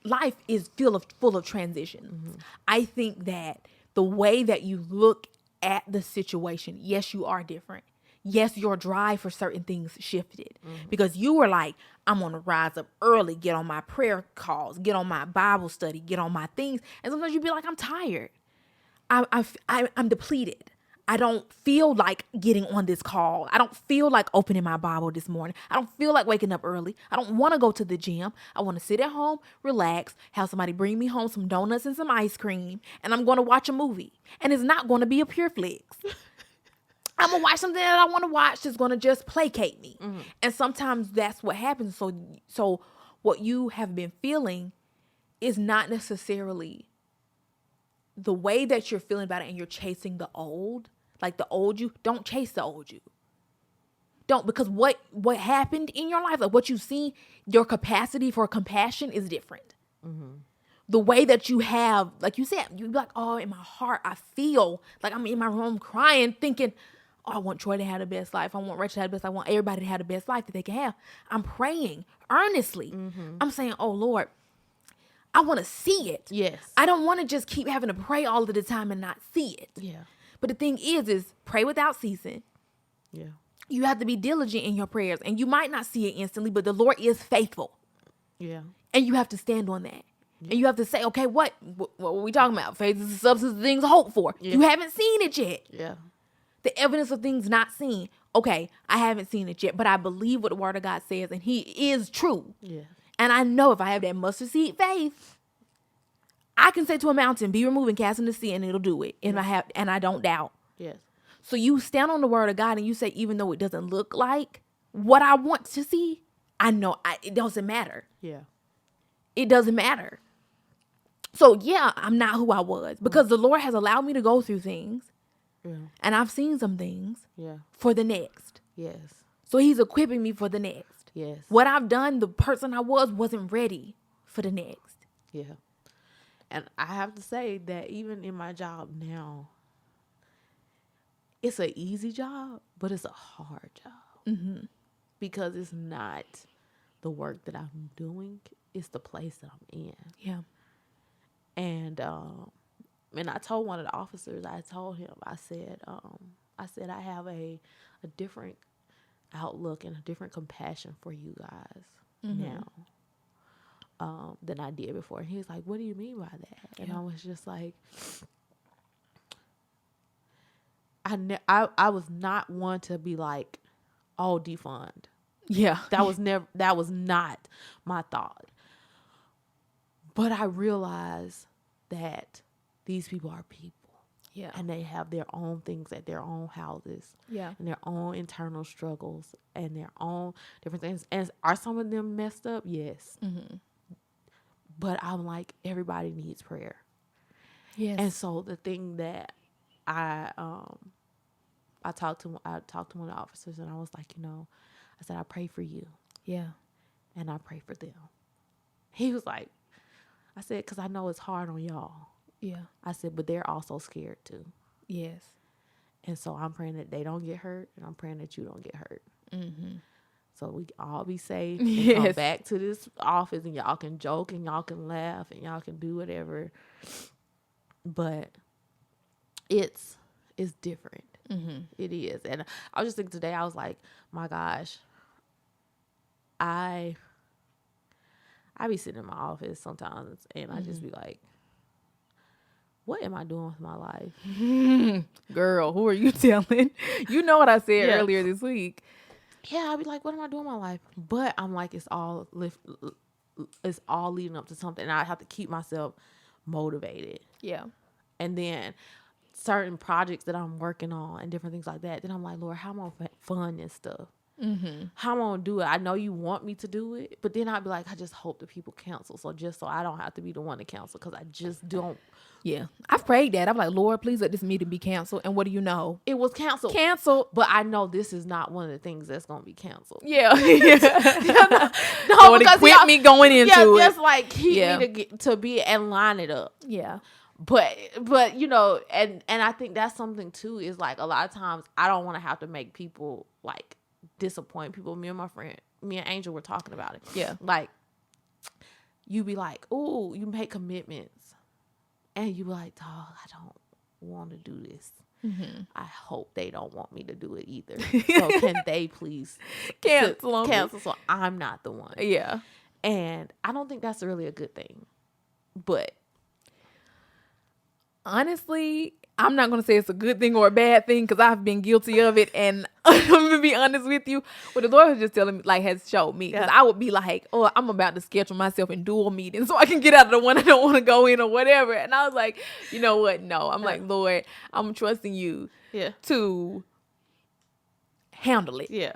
A: life is full of transitions. I think that the way that you look at the situation, yes, you are different. Yes, your drive for certain things shifted because you were like, I'm going to rise up early, get on my prayer calls, get on my Bible study, get on my things. And sometimes you'd be like, I'm tired. I'm depleted. I don't feel like getting on this call. I don't feel like opening my Bible this morning. I don't feel like waking up early. I don't want to go to the gym. I want to sit at home, relax, have somebody bring me home some donuts and some ice cream, and I'm going to watch a movie. And it's not going to be a Pure Flix. I'm going to watch something that I want to watch that's going to just placate me. And sometimes that's what happens. So what you have been feeling is not necessarily the way that you're feeling about it, and you're chasing the old, like the old you. Don't chase the old you. Don't, because what happened in your life, like what you see, your capacity for compassion is different. The way that you have, like you said, you like, oh, in my heart, I feel like I'm in my room crying, thinking, oh, I want Troy to have the best life. I want Rachel to have the best. I want everybody to have the best life that they can have. I'm praying earnestly. I'm saying, oh Lord, I want to see it.
B: Yes.
A: I don't want to just keep having to pray all of the time and not see it.
B: Yeah.
A: But the thing is pray without ceasing.
B: Yeah. You
A: have to be diligent in your prayers, and you might not see it instantly, but the Lord is faithful.
B: Yeah.
A: And you have to stand on that. Yeah. And you have to say, okay, what are we talking about? Faith is the substance of things hoped for. Yeah. You haven't seen it yet.
B: Yeah.
A: The evidence of things not seen. Okay, I haven't seen it yet, but I believe what the word of God says, and he is true.
B: Yeah.
A: And I know if I have that mustard seed faith, I can say to a mountain, be removed and cast in the sea, and it'll do it. And I don't doubt.
B: Yes.
A: So you stand on the word of God and you say, even though it doesn't look like what I want to see, I know it doesn't matter.
B: Yeah.
A: It doesn't matter. So yeah, I'm not who I was because the Lord has allowed me to go through things
B: Yeah.
A: And I've seen some things
B: Yeah.
A: for the next.
B: Yes.
A: So he's equipping me for the next.
B: Yes.
A: What I've done, the person I wasn't ready for the next.
B: Yeah. And I have to say that even in my job now, it's an easy job, but it's a hard job. Because it's not the work that I'm doing, it's the place that I'm in.
A: Yeah.
B: And I told one of the officers, I said I have a different outlook and a different compassion for you guys now than I did before. And he was like, what do you mean by that? And I was just like, I was not one to be like, oh, defund.
A: Yeah.
B: That was not my thought. But I realized that these people are people.
A: Yeah.
B: And they have their own things at their own houses.
A: Yeah.
B: And their own internal struggles and their own different things. And are some of them messed up? Yes. But I'm like, everybody needs prayer.
A: Yes.
B: And so the thing that I talked to one of the officers, and I was like, I said, I pray for you.
A: Yeah.
B: And I pray for them. He was like, I said, because I know it's hard on y'all.
A: Yeah.
B: I said, but they're also scared too.
A: Yes.
B: And so I'm praying that they don't get hurt, and I'm praying that you don't get hurt. So we all be safe and come back to this office, and y'all can joke and y'all can laugh and y'all can do whatever. But it's different. It is. And I was just thinking today, I was like, my gosh, I be sitting in my office sometimes, and I just be like, what am I doing with my life?
A: Girl, who are you telling? You know what I said earlier this week.
B: Yeah, I'll be like, what am I doing with my life? But I'm like, it's all leading up to something. And I have to keep myself motivated.
A: Yeah.
B: And then certain projects that I'm working on and different things like that, then I'm like, Lord, how am I going to fund this stuff? How am I going to do it? I know you want me to do it, but then I'd be like, I just hope that people cancel. So just so I don't have to be the one to cancel, because I just don't.
A: Yeah. I've prayed that. I'm like, Lord, please let this meeting be canceled. And what do you know?
B: It was canceled. But I know this is not one of the things that's going to be canceled.
A: Yeah.
B: No,
A: because quit me going into it.
B: Just like keep me to be and line it up.
A: Yeah.
B: But and I think that's something too, is like a lot of times I don't want to have to make people like disappoint people. Me and Angel were talking about it.
A: Yeah.
B: Like you be like, oh, you make commitments and you be like, dog, I don't want to do this. I hope they don't want me to do it either. So can they please cancel so I'm not the one.
A: Yeah.
B: And I don't think that's really a good thing. But
A: honestly, I'm not going to say it's a good thing or a bad thing, because I've been guilty of it. And I'm going to be honest with you. What the Lord was just telling me, like, has showed me. Because I would be like, oh, I'm about to schedule myself in dual meetings so I can get out of the one I don't want to go in or whatever. And I was like, you know what? No. I'm like, Lord, I'm trusting you to handle it.
B: Yeah.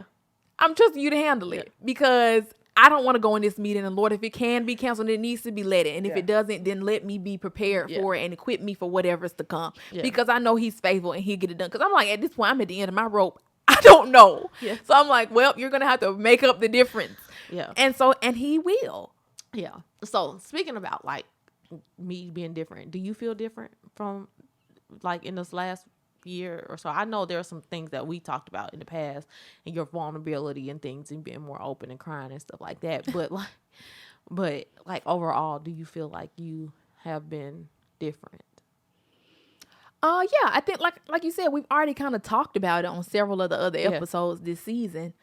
A: I'm trusting you to handle it, because I don't want to go in this meeting, and Lord, if it can be canceled, it needs to be let it. And if it doesn't, then let me be prepared for it and equip me for whatever's to come, because I know he's faithful and he'll get it done. Because I'm like, at this point, I'm at the end of my rope. I don't know. Yeah. So I'm like, well, you're going to have to make up the difference. Yeah. And he will.
B: Yeah. So speaking about like me being different, do you feel different from like in this last year or so? I know there are some things that we talked about in the past, and your vulnerability and things, and being more open and crying and stuff like that. But like overall, do you feel like you have been different?
A: Yeah, I think like you said, we've already kind of talked about it on several of the other episodes this season.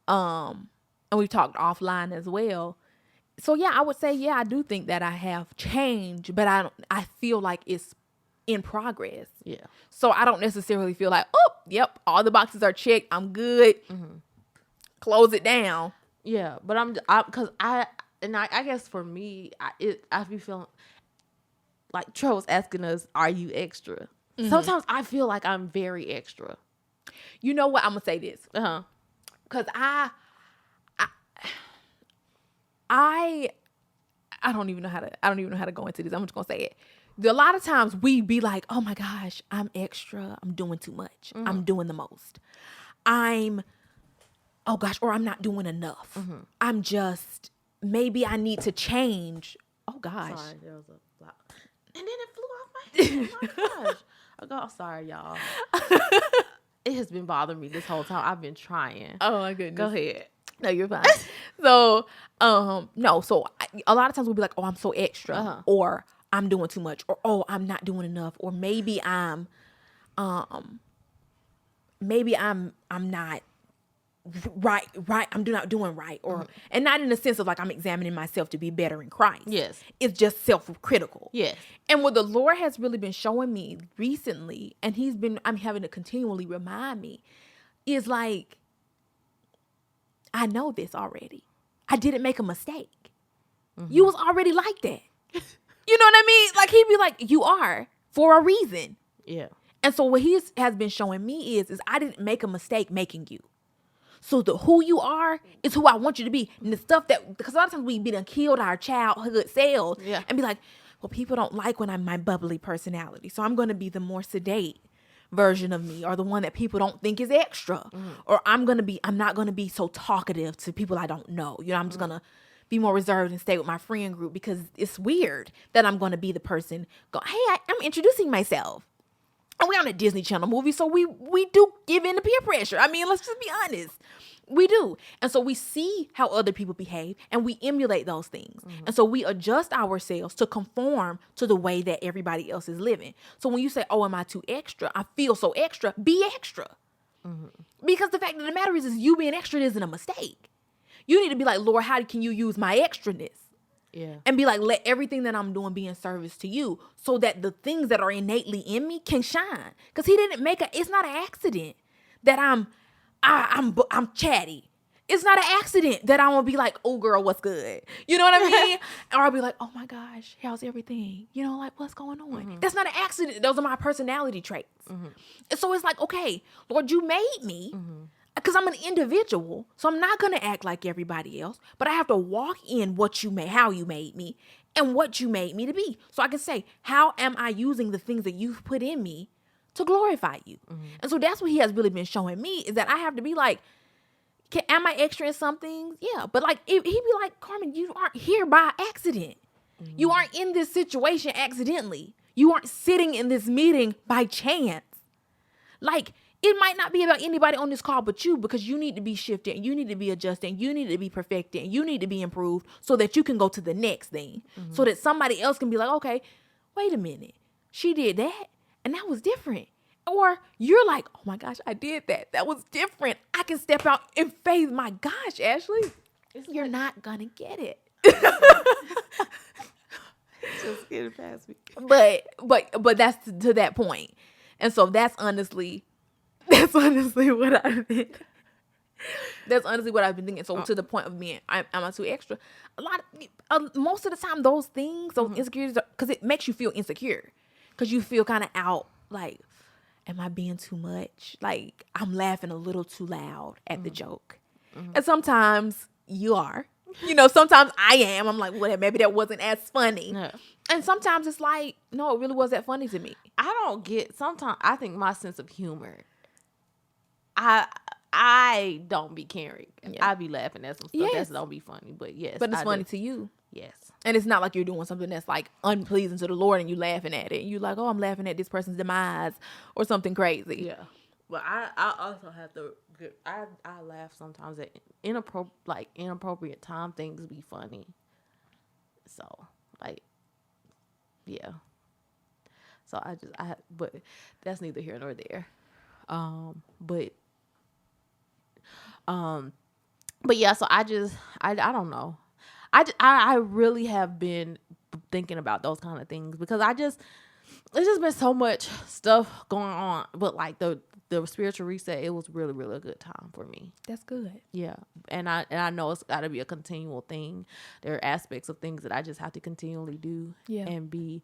A: And we've talked offline as well. So yeah, I would say, I do think that I have changed, but I feel like it's in progress. Yeah. So I don't necessarily feel like, oh, yep, all the boxes are checked, I'm good. Close it down.
B: Yeah, but I guess for me, I be feeling like Troy was asking us, are you extra? Sometimes I feel like I'm very extra.
A: You know what? I'm gonna say this. Because I don't even know how to go into this. I'm just gonna say it. a lot of times we be like, oh my gosh, I'm extra. I'm doing too much. I'm doing the most. Oh gosh, or I'm not doing enough. I'm just, maybe I need to change. Oh gosh.
B: Sorry, there was a block. And then it flew off my head. Oh my gosh. I'm sorry, y'all. It has been bothering me this whole time. I've been trying.
A: Oh my goodness.
B: Go ahead.
A: No, you're fine. So, no. So a lot of times we'll be like, oh, I'm so extra, or I'm doing too much, or oh, I'm not doing enough, or maybe I'm not right. I'm not doing right, or and not in the sense of like I'm examining myself to be better in Christ.
B: Yes,
A: it's just self-critical.
B: Yes,
A: and what the Lord has really been showing me recently, and I'm having to continually remind me, is like, I know this already. I didn't make a mistake. You was already like that. You know what I mean? Like he'd be like, you are for a reason.
B: Yeah.
A: And so what he has been showing me is I didn't make a mistake making you. So who you are is who I want you to be. And the stuff because a lot of times we done killed our childhood selves and be like, well, people don't like when I'm my bubbly personality. So I'm going to be the more sedate version of me, or the one that people don't think is extra. Or I'm not going to be so talkative to people I don't know. You know, I'm just going to be more reserved and stay with my friend group, because it's weird that I'm going to be the person I'm introducing myself. And we're on a Disney Channel movie, so we do give in to peer pressure. I mean, let's just be honest. We do. And so we see how other people behave, and we emulate those things. And so we adjust ourselves to conform to the way that everybody else is living. So when you say, oh, am I too extra? I feel so extra. Be extra. Because the fact of the matter is you being extra isn't a mistake. You need to be like, Lord, how can you use my extraness?
B: Yeah.
A: And be like, let everything that I'm doing be in service to you, so that the things that are innately in me can shine. Because he didn't it's not an accident that I'm chatty. It's not an accident that I'm gonna be like, oh girl, what's good? You know what I mean? Or I'll be like, oh my gosh, how's everything? You know, like what's going on? That's not an accident. Those are my personality traits. And so it's like, okay, Lord, you made me. Because I'm an individual, so I'm not going to act like everybody else, but I have to walk in how you made me and what you made me to be. So I can say, how am I using the things that you've put in me to glorify you? And so that's what he has really been showing me, is that I have to be like, am I extra in some things? Yeah. But like, he'd be like, Carmen, you aren't here by accident. You aren't in this situation accidentally. You aren't sitting in this meeting by chance. Like, it might not be about anybody on this call but you, because you need to be shifted, and you need to be adjusted, and you need to be perfected, and you need to be improved, so that you can go to the next thing. So that somebody else can be like, okay, wait a minute. She did that, and that was different. Or you're like, oh my gosh, I did that. That was different. I can step out in faith. My gosh, Ashley, you're not going to get it.
B: Just get it past me.
A: But that's to that point. And so that's honestly what I've been. That's honestly what I've been thinking. So to the point of being, am I too extra? Most of the time, those things, those insecurities, because it makes you feel insecure, because you feel kind of out. Like, am I being too much? Like, I'm laughing a little too loud at the joke, and sometimes you are. You know, sometimes I am. I'm like, well, maybe that wasn't as funny. Yeah. And sometimes it's like, no, it really was that funny to me.
B: Sometimes I think my sense of humor, I don't be caring. Yeah. I be laughing at some stuff that don't be funny, but yes.
A: But it's funny to you.
B: Yes.
A: And it's not like you're doing something that's like unpleasing to the Lord and you laughing at it. And you like, oh, I'm laughing at this person's demise or something crazy.
B: Yeah. But I also have to, I laugh sometimes at inappropriate time things be funny. So, like, yeah. So but that's neither here nor there. But yeah, so I don't know. I really have been thinking about those kind of things, because it's just been so much stuff going on. But like the spiritual reset, it was really, really a good time for me.
A: That's good.
B: Yeah. And I know it's got to be a continual thing. There are aspects of things that I just have to continually do and be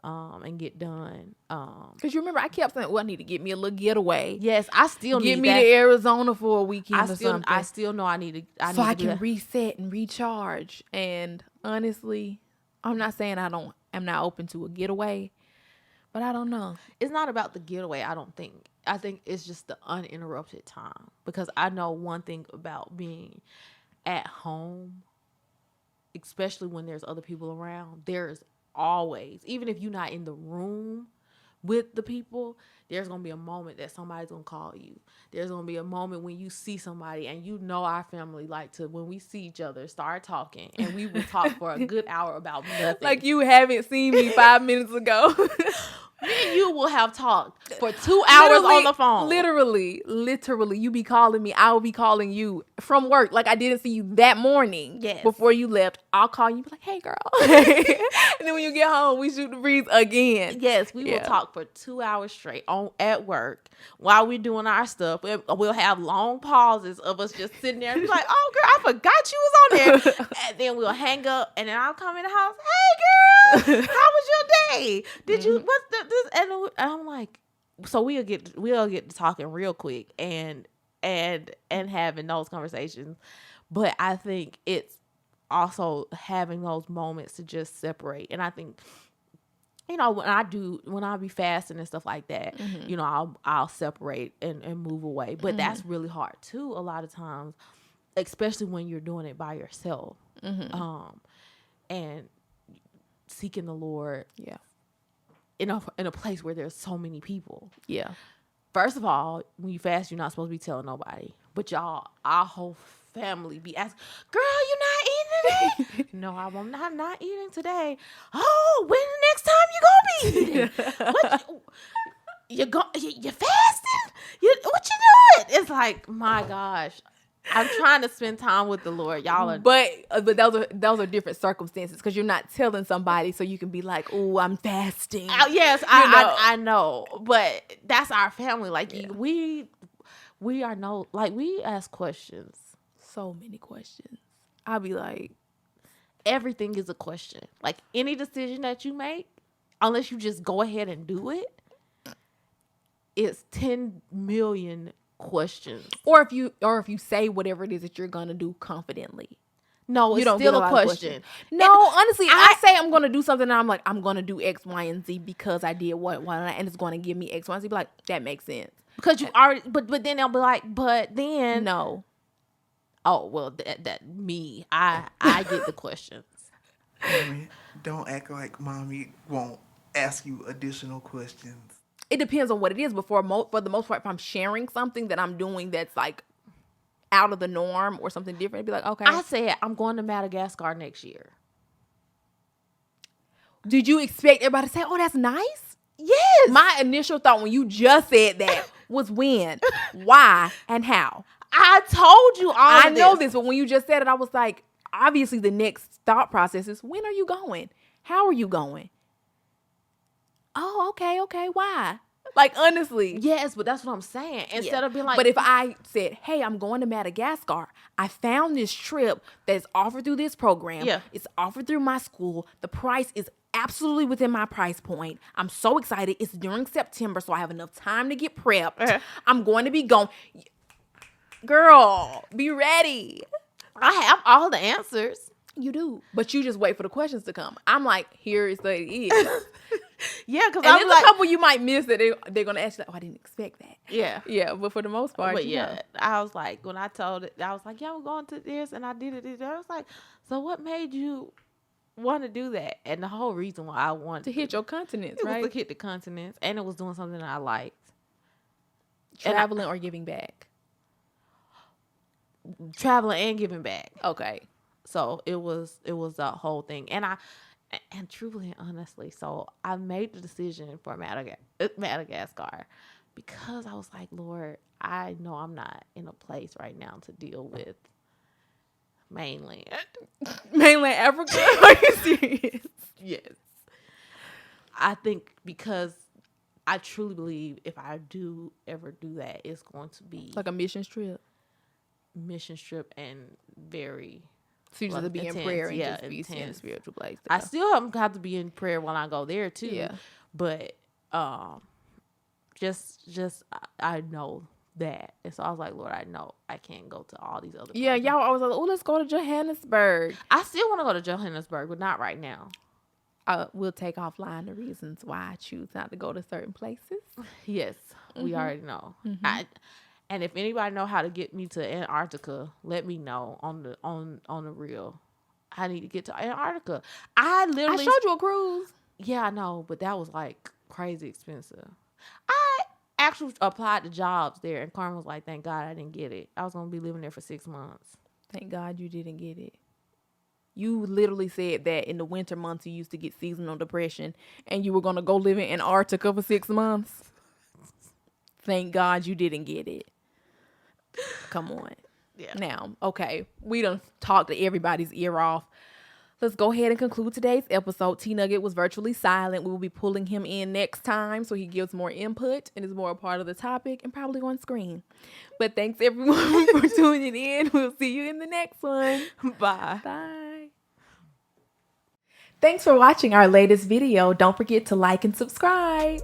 B: and get done.
A: Because you remember, I kept saying, well, I need to get me a little getaway.
B: Yes, I still need
A: get me to Arizona for a weekend or something.
B: I still know I need to.
A: So I can reset and recharge. And honestly, I'm not saying I'm not open to a getaway, But I don't know.
B: It's not about the getaway, I don't think. I think it's just the uninterrupted time. Because I know one thing about being at home, especially when there's other people around, there's always, even if you're not in the room with the people, there's going to be a moment that somebody's going to call you. There's going to be a moment when you see somebody, and you know our family like to, when we see each other, start talking, and we will talk for a good hour about nothing.
A: Like you haven't seen me 5 minutes ago.
B: Me and you will have talked for 2 hours on the phone.
A: Literally, you be calling me. I will be calling you from work. Like I didn't see you that morning.
B: Yes.
A: Before you left, I'll call you. Be like, hey, girl. And then when you get home, we shoot the breeze again.
B: Yes, we will talk for 2 hours straight at work while we're doing our stuff. We'll have long pauses of us just sitting there and be like, oh, girl, I forgot you was on there. And then we'll hang up, and then I'll come in the house. Hey, girl, how was your day? Did you, what's this? And I'm like, so we'll get to talking real quick and having those conversations. But I think it's also having those moments to just separate. And I think, you know, when I be fasting and stuff like that, you know, I'll separate and move away. But that's really hard too, a lot of times, especially when you're doing it by yourself. And seeking the Lord.
A: Yeah.
B: In a place where there's so many people.
A: Yeah.
B: First of all, when you fast, you're not supposed to be telling nobody. But y'all, our whole family be asking, girl, you not eating today? No, I'm not eating today. Oh, when the next time you gonna be eating? You fasting? What you doing? It's like, my gosh. I'm trying to spend time with the Lord, y'all.
A: But those are different circumstances because you're not telling somebody, so you can be like, "Oh, I'm fasting."
B: Yes, I know, but that's our family. Like we are we ask questions.
A: So many questions. I'll be like,
B: everything is a question. Like any decision that you make, unless you just go ahead and do it, it's 10 million questions.
A: Or if you say whatever it is that you're gonna do confidently.
B: No, it's still a question.
A: No, honestly, I say I'm gonna do something and I'm like, I'm gonna do X, Y, and Z because I did what, and it's gonna give me X, Y, and Z. Be like, that makes sense.
B: Because you already, but then they'll be like, but then
A: no.
B: Oh well, I get the questions.
C: Mommy, don't act like mommy won't ask you additional questions.
A: It depends on what it is. But for the most part, if I'm sharing something that I'm doing that's like out of the norm or something different, it'd be like, okay.
B: I said I'm going to Madagascar next year.
A: Did you expect everybody to say, "Oh, that's nice"?
B: Yes.
A: My initial thought when you just said that was when, why, and how.
B: I told you all. I
A: know this, but when you just said it, I was like, obviously, the next thought process is, when are you going? How are you going? Oh, okay. Why? Like, honestly.
B: Yes, but that's what I'm saying. Instead of being like.
A: But if I said, hey, I'm going to Madagascar. I found this trip that's offered through this program.
B: Yeah.
A: It's offered through my school. The price is absolutely within my price point. I'm so excited. It's during September, so I have enough time to get prepped. Uh-huh. I'm going to be going. Girl, be ready.
B: I have all the answers.
A: You do. But you just wait for the questions to come. I'm like, here is what it is.
B: Yeah, because
A: there's a couple you might miss that they're going to ask you, like, oh, I didn't expect that.
B: Yeah.
A: Yeah, but for the most part,
B: but yeah, I was like, when I told it, I was like, yeah, we're going to this, and I did it. I was like, so what made you want to do that? And the whole reason why I wanted
A: to hit your continents, right?
B: It was to hit the continents, and it was doing something that I liked.
A: Traveling or giving back?
B: Traveling and giving back.
A: Okay.
B: So it was the whole thing. And truly and honestly, so I made the decision for Madagascar because I was like, Lord, I know I'm not in a place right now to deal with mainland
A: Africa. Are you serious?
B: Yes. I think because I truly believe if I do ever do that, it's going to be
A: like a mission trip
B: and very.
A: So you just have to be intense, in prayer and just be in a spiritual place.
B: I still have to be in prayer while I go there too.
A: Yeah.
B: But just I know that. And so I was like, Lord, I know I can't go to all these other places.
A: Yeah, y'all always like, oh, let's go to Johannesburg.
B: I still want to go to Johannesburg, but not right now.
A: we'll take offline the reasons why I choose not to go to certain places.
B: Yes, we already know. And if anybody know how to get me to Antarctica, let me know on the real. I need to get to Antarctica. I
A: showed you a cruise.
B: Yeah, I know, but that was like crazy expensive. I actually applied to jobs there, and Carmen was like, "Thank God I didn't get it. I was gonna be living there for 6 months."
A: Thank God you didn't get it. You literally said that in the winter months you used to get seasonal depression, and you were gonna go live in Antarctica for 6 months. Thank God you didn't get it. Come on.
B: Yeah.
A: Now, okay, we done talked to everybody's ear off. Let's go ahead and conclude today's episode. T-Nugget was virtually silent. We will be pulling him in next time so he gives more input and is more a part of the topic and probably on screen. But thanks everyone for tuning in. We'll see you in the next one.
B: Bye.
A: Bye. Thanks for watching our latest video. Don't forget to like and subscribe.